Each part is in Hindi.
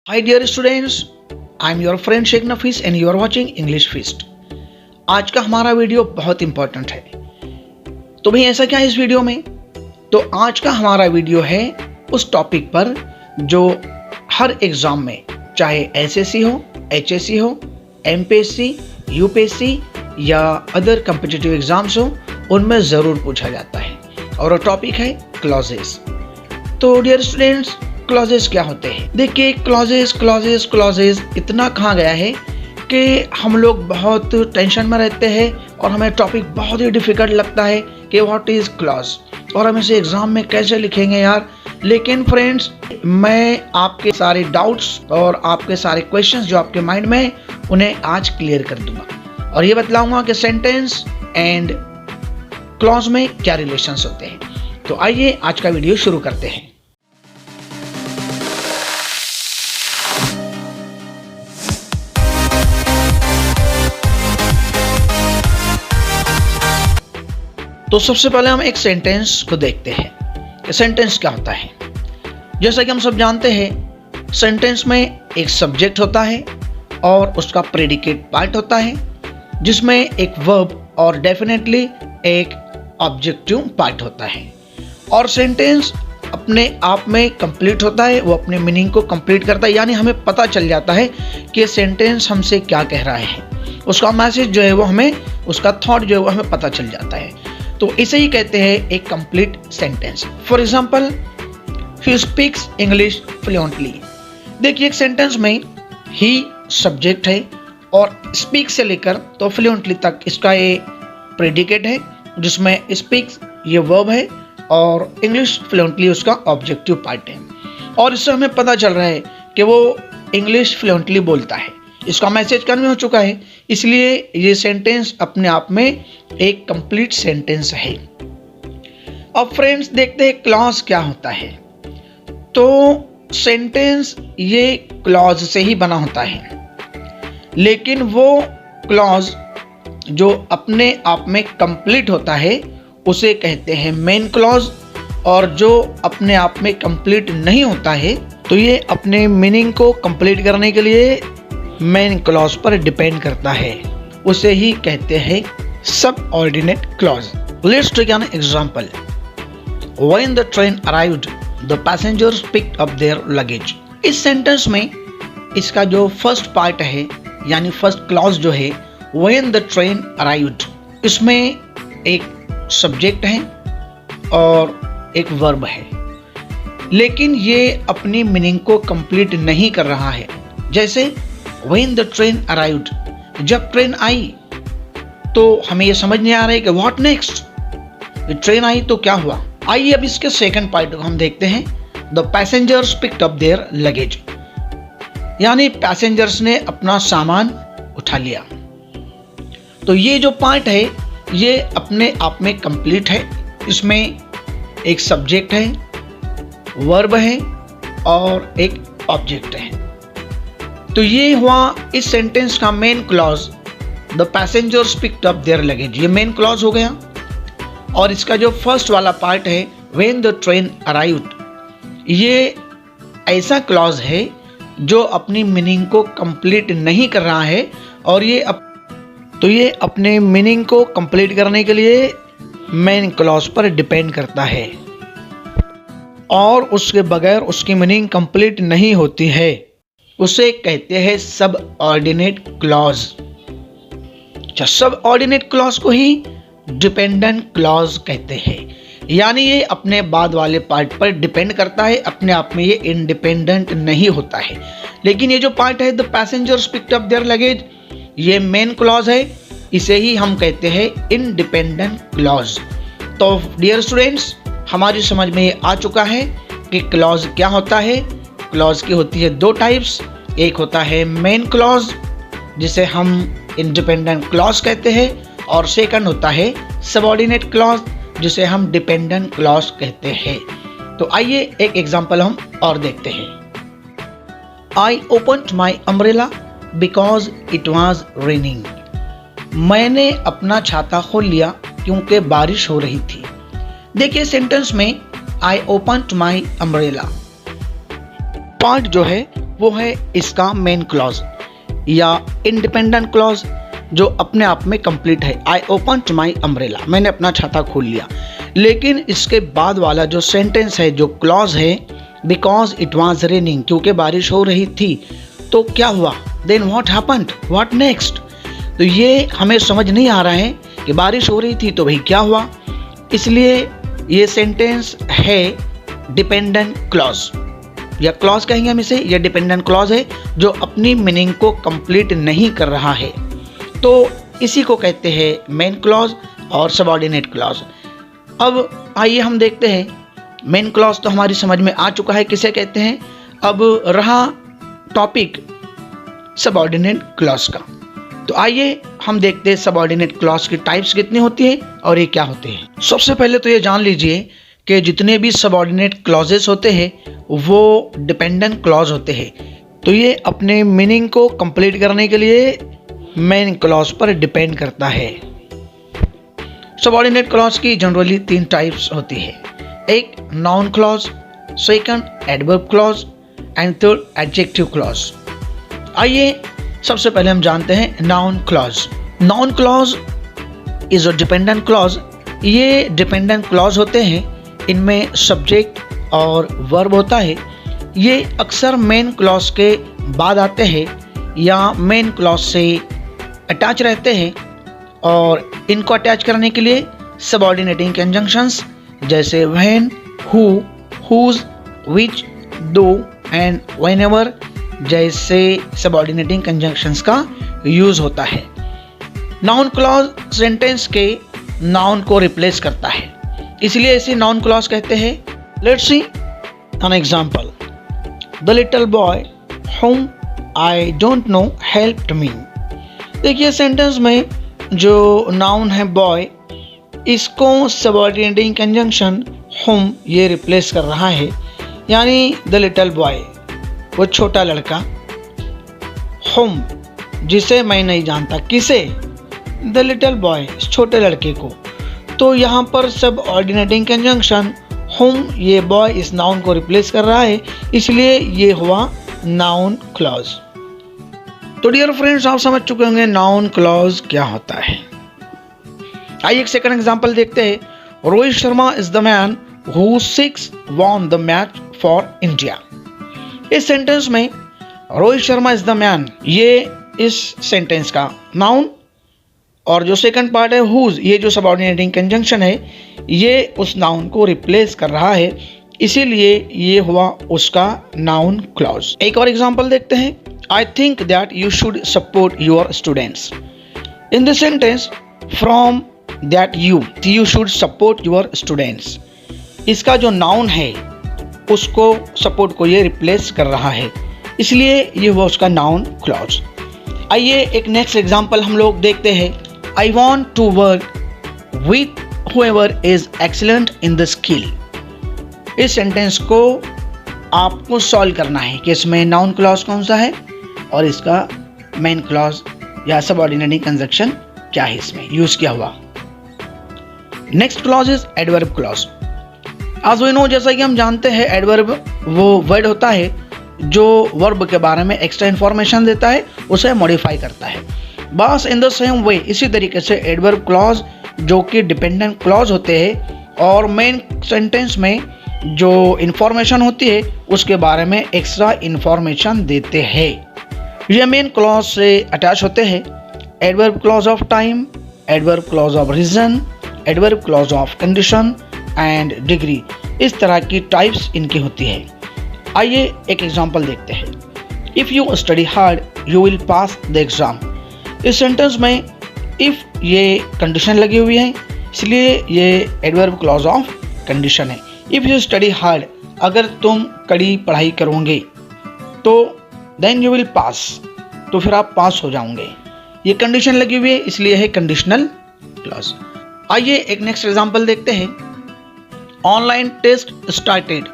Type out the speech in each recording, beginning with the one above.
Hi dear students, I am your friend Sheikh Nafees and you are watching English Feast। आज का हमारा वीडियो बहुत इंपॉर्टेंट है। तो भाई ऐसा क्या है इस वीडियो में? तो आज का हमारा वीडियो है उस टॉपिक पर जो हर एग्जाम में, चाहे एसएससी हो, एचएससी हो, एमपीएससी, यूपीएससी या अदर कॉम्पिटिटिव एग्जाम्स हो, उनमें ज़रूर पूछा जाता है। और वो टॉपिक है क्लॉजेस। तो डियर स्टूडेंट्स, क्लॉजेस क्या होते हैं? देखिए, क्लॉजेस इतना कहा गया है कि हम लोग बहुत टेंशन में रहते हैं और हमें टॉपिक बहुत ही डिफिकल्ट लगता है कि व्हाट इज क्लॉज और हम इसे एग्जाम में कैसे लिखेंगे यार। लेकिन फ्रेंड्स, मैं आपके सारे डाउट्स और आपके सारे क्वेश्चंस जो आपके माइंड में है उन्हें आज क्लियर कर दूंगा और ये बतलाऊंगा कि सेंटेंस एंड क्लॉज में क्या रिलेशंस होते हैं। तो आइए आज का वीडियो शुरू करते हैं। तो सबसे पहले हम एक सेंटेंस को देखते हैं कि सेंटेंस क्या होता है। जैसा कि हम सब जानते हैं, सेंटेंस में एक सब्जेक्ट होता है और उसका प्रेडिकेट पार्ट होता है, जिसमें एक वर्ब और डेफिनेटली एक ऑब्जेक्टिव पार्ट होता है। और सेंटेंस अपने आप में कंप्लीट होता है, वो अपने मीनिंग को कंप्लीट करता है, यानी हमें पता चल जाता है कि सेंटेंस हमसे क्या कह रहा है, उसका मैसेज जो है वो हमें, उसका थॉट जो है वो हमें पता चल जाता है। तो इसे ही कहते हैं एक complete sentence. For example, he speaks English fluently. देखिए, एक सेंटेंस में ही सब्जेक्ट है और स्पीक से लेकर तो फ्लुएंटली तक इसका ये प्रेडिकेट है, जिसमें स्पीक्स ये वर्ब है और इंग्लिश फ्लुएंटली उसका ऑब्जेक्टिव पार्ट है। और इससे हमें पता चल रहा है कि वो इंग्लिश फ्लुएंटली बोलता है, इसका मैसेज कन्वे हो चुका है, इसलिए ये सेंटेंस अपने आप में एक कंप्लीट सेंटेंस है। अब फ्रेंड्स, देखते हैं क्लॉज क्या होता है। तो सेंटेंस ये क्लॉज से ही बना होता है, लेकिन वो क्लॉज जो अपने आप में कंप्लीट होता है उसे कहते हैं मेन क्लॉज, और जो अपने आप में कंप्लीट नहीं होता है तो ये अपने मीनिंग को कंप्लीट करने के लिए मेन क्लॉज पर डिपेंड करता है, उसे ही कहते हैं subordinate clause. Let's take an example. When the train arrived the passengers picked up their luggage. इस सेंटेंस में इसका जो फर्स्ट पार्ट है, यानी फर्स्ट क्लॉज जो है, व्हेन द ट्रेन अराइव्ड, इसमें एक सब्जेक्ट है और एक वर्ब है, लेकिन ये अपनी मीनिंग को कंप्लीट नहीं कर रहा है। जैसे When the train arrived, जब ट्रेन आई तो हमें यह समझ नहीं आ रहा है कि what next, ट्रेन आई तो क्या हुआ। आइए अब इसके सेकंड पार्ट को हम देखते हैं। The passengers picked up their luggage, यानी पैसेंजर्स ने अपना सामान उठा लिया। तो ये जो पार्ट है ये अपने आप में कंप्लीट है, इसमें एक सब्जेक्ट है, वर्ब है और एक ऑब्जेक्ट है। तो ये हुआ इस सेंटेंस का main clause. The passengers picked up their luggage, ये मेन क्लॉज हो गया। और इसका जो फर्स्ट वाला पार्ट है, व्हेन द ट्रेन अराइव्ड, ये ऐसा क्लॉज है जो अपनी मीनिंग को कंप्लीट नहीं कर रहा है, और ये अपने मीनिंग को कंप्लीट करने के लिए मेन क्लॉज पर डिपेंड करता है, और उसके बगैर उसकी मीनिंग कंप्लीट नहीं होती है, उसे कहते हैं सब ऑर्डिनेट क्लॉज। सब ऑर्डिनेट क्लॉज को ही डिपेंडेंट क्लॉज कहते हैं, यानी ये अपने बाद वाले पार्ट पर डिपेंड करता है, अपने आप में ये इंडिपेंडेंट नहीं होता है। लेकिन ये जो पार्ट है, the passengers picked up their luggage, ये मेन क्लॉज है, इसे ही हम कहते हैं इंडिपेंडेंट क्लॉज। तो डियर स्टूडेंट्स, हमारी समझ में ये आ चुका है कि क्लॉज क्या होता है। क्लॉज की होती है दो टाइप्स, एक होता है मेन क्लॉज जिसे हम इंडिपेंडेंट क्लॉज कहते हैं, और सेकंड होता है सबऑर्डिनेट क्लॉज जिसे हम डिपेंडेंट क्लॉज कहते हैं। तो आइए एक एग्जांपल हम और देखते हैं। I opened my umbrella because it was raining. मैंने अपना छाता खोल लिया क्योंकि बारिश हो रही थी। देखिए, सेंटेंस में आई ओपन्ड माई अम्ब्रेला, पार्ट जो है वो है इसका मेन क्लॉज या इंडिपेंडेंट क्लॉज, जो अपने आप में कंप्लीट है। आई ओपन्ड माई अम्ब्रेला, मैंने अपना छाता खोल लिया। लेकिन इसके बाद वाला जो सेंटेंस है, जो क्लॉज है, बिकॉज इट वॉज रेनिंग, क्योंकि बारिश हो रही थी, तो क्या हुआ? Then what happened, what next? तो ये हमें समझ नहीं आ रहा है कि बारिश हो रही थी तो भाई क्या हुआ। इसलिए ये सेंटेंस है डिपेंडेंट क्लॉज, या क्लॉज कहेंगे हम इसे, या डिपेंडेंट क्लॉज है जो अपनी मीनिंग को कंप्लीट नहीं कर रहा है। तो इसी को कहते हैं मेन क्लॉज और सबऑर्डिनेट क्लॉज। अब आइए हम देखते हैं, मेन क्लॉज तो हमारी समझ में आ चुका है किसे कहते हैं। अब रहा टॉपिक सबऑर्डिनेट क्लॉज का। तो आइए हम देखते हैं सबऑर्डिनेट क्लॉज की टाइप्स कितनी होती है और ये क्या होते हैं। सबसे पहले तो ये जान लीजिए कि जितने भी सबऑर्डिनेट क्लॉजेस होते हैं वो डिपेंडेंट क्लॉज होते हैं। तो ये अपने मीनिंग को कंप्लीट करने के लिए मेन क्लॉज पर डिपेंड करता है। सबऑर्डिनेट क्लॉज की जनरली 3 टाइप्स होती है। एक noun clause, second adverb clause and third adjective clause. आइए सबसे पहले हम जानते हैं noun clause. Noun clause is a dependent clause. ये डिपेंडेंट क्लॉज होते हैं, इनमें सब्जेक्ट और वर्ब होता है। ये अक्सर मेन क्लॉज के बाद आते हैं या मेन क्लॉज से अटैच रहते हैं, और इनको अटैच करने के लिए सबऑर्डिनेटिंग कंजंक्शंस जैसे when, who, whose, which, though and whenever जैसे सबऑर्डिनेटिंग कंजंक्शंस का यूज होता है। नाउन क्लॉज सेंटेंस के नाउन को रिप्लेस करता है, इसलिए इसे नाउन क्लॉज कहते हैं। Let's see an example. The little boy whom I don't know helped me. देखिए सेंटेंस में जो नाउन है बॉय, इसको सबऑर्डिनेटिंग कंजंक्शन whom ये रिप्लेस कर रहा है, यानी द लिटिल बॉय वो छोटा लड़का, whom जिसे मैं नहीं जानता, किसे? द लिटिल बॉय छोटे लड़के को। तो यहाँ पर सबऑर्डिनेटिंग कंजंक्शन whom ये बॉय इस नाउन को रिप्लेस कर रहा है, इसलिए ये हुआ नाउन क्लॉज। तो डियर फ्रेंड्स, आप समझ चुके होंगे नाउन क्लॉज क्या होता है। आइए एक सेकंड एग्जांपल देखते हैं। Rohit Sharma is the man who 6 won the match for India. इस सेंटेंस में Rohit Sharma is the man, ये इस सेंटेंस का नाउन, और जो सेकंड पार्ट है हुज, ये जो सबऑर्डिनेटिंग कंजंक्शन है, ये उस नाउन को रिप्लेस कर रहा है, इसीलिए ये हुआ उसका नाउन क्लॉज। एक और एग्जांपल देखते हैं। I think that you should support your students. In this sentence from that you should support your students, इसका जो नाउन है उसको, सपोर्ट को ये रिप्लेस कर रहा है, इसलिए ये हुआ उसका नाउन क्लॉज। आइए एक नेक्स्ट एग्जांपल हम लोग देखते हैं। I want to work with whoever is excellent in the skill। इस सेंटेंस को आपको सॉल्व करना है कि इसमें नाउन क्लॉज कौन सा है और इसका मेन क्लॉज या सबऑर्डिनेटिंग कंजंक्शन क्या है, इसमें यूज किया हुआ। Next clause is adverb clause. आज वी नो, जैसा कि हम जानते हैं, एडवर्ब वो वर्ड होता है जो वर्ब के बारे में एक्स्ट्रा इंफॉर्मेशन देता है, उसे मॉडिफाई करता है। बस इन द सेम वे, इसी तरीके से एडवर्ब क्लॉज जो कि डिपेंडेंट क्लॉज होते हैं और मेन सेंटेंस में जो इंफॉर्मेशन होती है उसके बारे में एक्स्ट्रा इंफॉर्मेशन देते हैं, ये मेन क्लॉज से अटैच होते हैं। Adverb clause of time, adverb clause of reason, adverb clause of condition and degree, इस तरह की टाइप्स इनकी होती है। आइए एक एग्जांपल देखते हैं। If you study hard you will pass the exam. इस सेंटेंस में इफ़ ये कंडीशन लगी हुई है, इसलिए ये एडवर्ब क्लॉज ऑफ कंडीशन है। इफ़ यू स्टडी हार्ड, अगर तुम कड़ी पढ़ाई करोगे तो देन यू विल पास, तो फिर आप पास हो जाओगे। ये कंडीशन लगी हुई है, इसलिए है कंडीशनल क्लॉज। आइए एक नेक्स्ट एग्जांपल देखते हैं। Online test started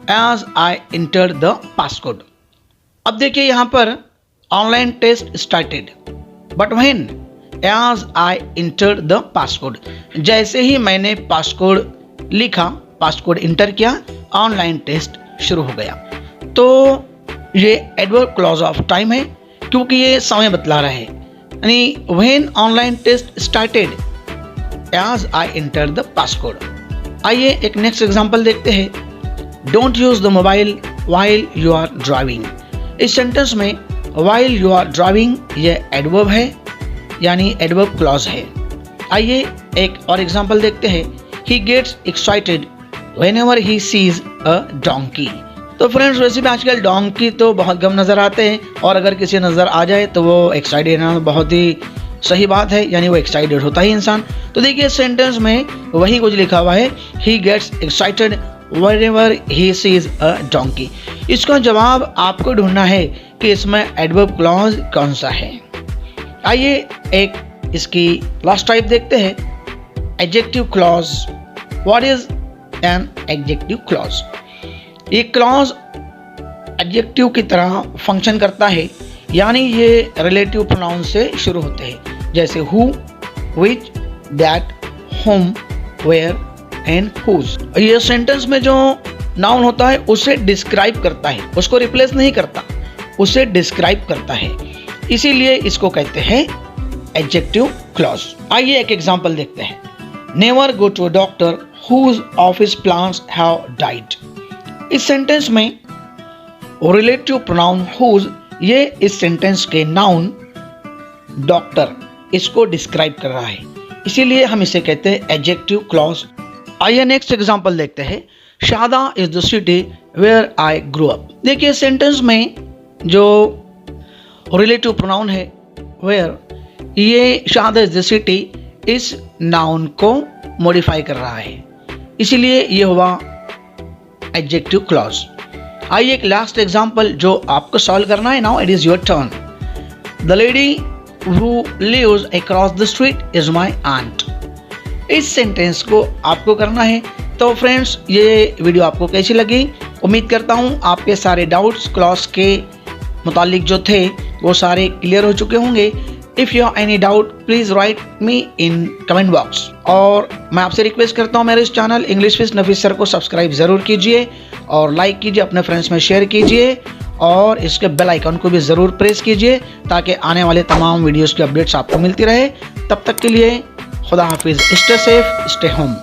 as I enter the passcode. अब देखिए यहाँ पर online test started, but when as I enter the passcode, जैसे ही मैंने पासकोड लिखा, पासकोड इंटर किया, ऑनलाइन टेस्ट शुरू हो गया। तो ये एडवर्ब क्लॉज ऑफ टाइम है क्योंकि ये समय बतला रहा है, यानी when online test started as I enter the passcode. आइए एक नेक्स्ट एग्जांपल देखते हैं। Don't use the mobile while you are driving. इस सेंटेंस में व्हाइल यू आर ड्राइविंग ये एडवर्ब है, यानी एडवर्ब क्लॉज है। आइए एक और एग्जांपल देखते हैं। He gets excited whenever he sees a donkey. तो फ्रेंड्स वैसे भी आजकल डोंकी तो बहुत कम नज़र आते हैं, और अगर किसी नज़र आ जाए तो वो एक्साइटेड होना बहुत ही सही बात है, यानी वो एक्साइटेड होता ही इंसान। तो देखिए सेंटेंस में वही कुछ लिखा हुआ है, he gets excited whenever he sees a donkey. इसका जवाब आपको ढूंढना है कि इसमें एडवर्ब क्लॉज कौन सा है। आइए एक इसकी लास्ट टाइप देखते हैं, adjective clause. What is an adjective clause? ये क्लॉज एडजेक्टिव की तरह फंक्शन करता है, यानी ये रिलेटिव प्रोनाउन से शुरू होते हैं, जैसे who, which, that, whom, where and whose. ये सेंटेंस में जो नाउन होता है उसे डिस्क्राइब करता है, उसको रिप्लेस नहीं करता, उसे डिस्क्राइब करता है, इसीलिए इसको कहते हैं एडजेक्टिव क्लॉज। आइए एक एग्जांपल देखते हैं। Never go to a doctor whose office plants have died. इस सेंटेंस में रिलेटिव प्रोनाउन हुज ये इस सेंटेंस के नाउन डॉक्टर इसको डिस्क्राइब कर रहा है, इसीलिए हम इसे कहते हैं एडजेक्टिव क्लॉज। आइए नेक्स्ट एग्जांपल देखते हैं। शादा is the city where I grow up. देखिए सेंटेंस में जो रिलेटिव प्रोनाउन है वेयर, ये शादा इज द सिटी इस नाउन को मॉडिफाई कर रहा है, इसीलिए ये हुआ एडजेक्टिव क्लॉज। आइए एक लास्ट एग्जांपल जो आपको सॉल्व करना है। Now it is your turn. The lady who lives across the street is my aunt. इस सेंटेंस को आपको करना है। तो फ्रेंड्स ये वीडियो आपको कैसी लगी? उम्मीद करता हूँ आपके सारे डाउट्स क्लॉज के मुतालिक जो थे वो सारे क्लियर हो चुके होंगे। If you have any doubt please write me in comment box. और मैं आपसे रिक्वेस्ट करता हूँ मेरे इस channel English with Nafees sir को सब्सक्राइब ज़रूर कीजिए और लाइक कीजिए, अपने फ्रेंड्स में शेयर कीजिए और इसके बेल आइकन को भी ज़रूर प्रेस कीजिए ताकि आने वाले तमाम वीडियोज़ की अपडेट्स आपको मिलती रहे। तब तक के लिए खुदा हाफिज़, स्टे सेफ, स्टे होम।